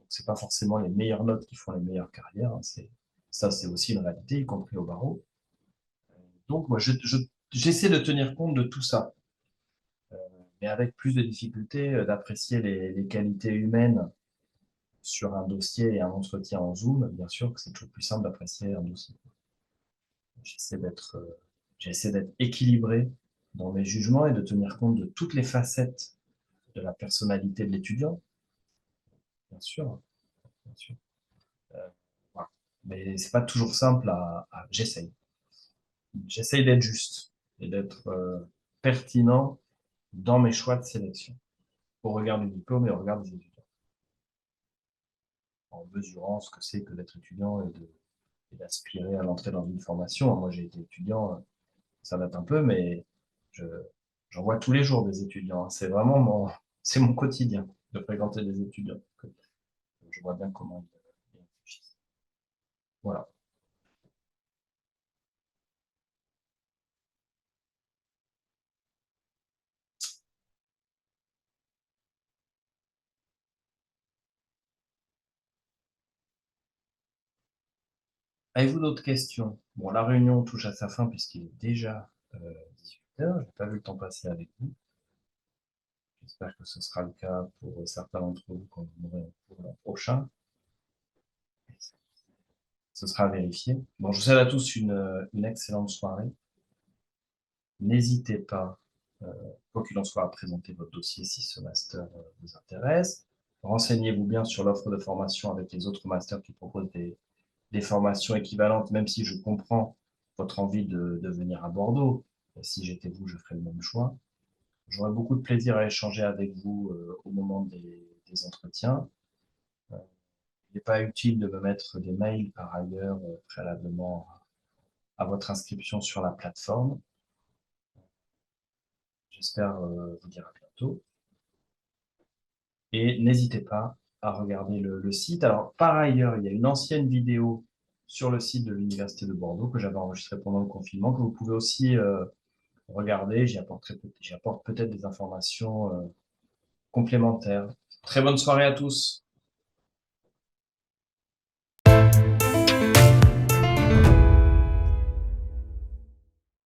C'est pas forcément les meilleures notes qui font les meilleures carrières, hein. C'est aussi une réalité, y compris au barreau. Donc, moi, j'essaie de tenir compte de tout ça, mais avec plus de difficulté d'apprécier les qualités humaines sur un dossier et un entretien en Zoom. Bien sûr que c'est toujours plus simple d'apprécier un dossier. J'essaie d'être j'essaie d'être équilibré dans mes jugements et de tenir compte de toutes les facettes de la personnalité de l'étudiant, bien sûr, bien sûr. Euh, voilà. Mais c'est pas toujours simple j'essaye. J'essaye d'être juste et d'être pertinent dans mes choix de sélection, au regard du diplôme et au regard des étudiants, en mesurant ce que c'est que d'être étudiant et d'aspirer à l'entrée dans une formation. Moi, j'ai été étudiant, ça date un peu, mais je, J'en vois tous les jours des étudiants, hein. C'est vraiment c'est mon quotidien de fréquenter des étudiants. Donc, je vois bien comment ils réfléchissent. Voilà. Avez-vous d'autres questions? Bon, la réunion touche à sa fin puisqu'il est déjà 18 h. Je n'ai pas vu le temps passer avec vous. J'espère que ce sera le cas pour certains d'entre vous quand vous aurez pour l'an prochain. Ce sera vérifié. Bon, je vous souhaite à tous une excellente soirée. N'hésitez pas, quoi qu'il en soit, à présenter votre dossier si ce master vous intéresse. Renseignez-vous bien sur l'offre de formation avec les autres masters qui proposent des formations équivalentes, même si je comprends votre envie de venir à Bordeaux. Si j'étais vous, je ferais le même choix. J'aurais beaucoup de plaisir à échanger avec vous au moment des entretiens. Il n'est pas utile de me mettre des mails par ailleurs préalablement à votre inscription sur la plateforme. J'espère vous dire à bientôt. Et n'hésitez pas à regarder le site. Alors, par ailleurs, il y a une ancienne vidéo sur le site de l'Université de Bordeaux que j'avais enregistrée pendant le confinement, que vous pouvez aussi regarder. J'y apporte peut-être des informations complémentaires. Très bonne soirée à tous.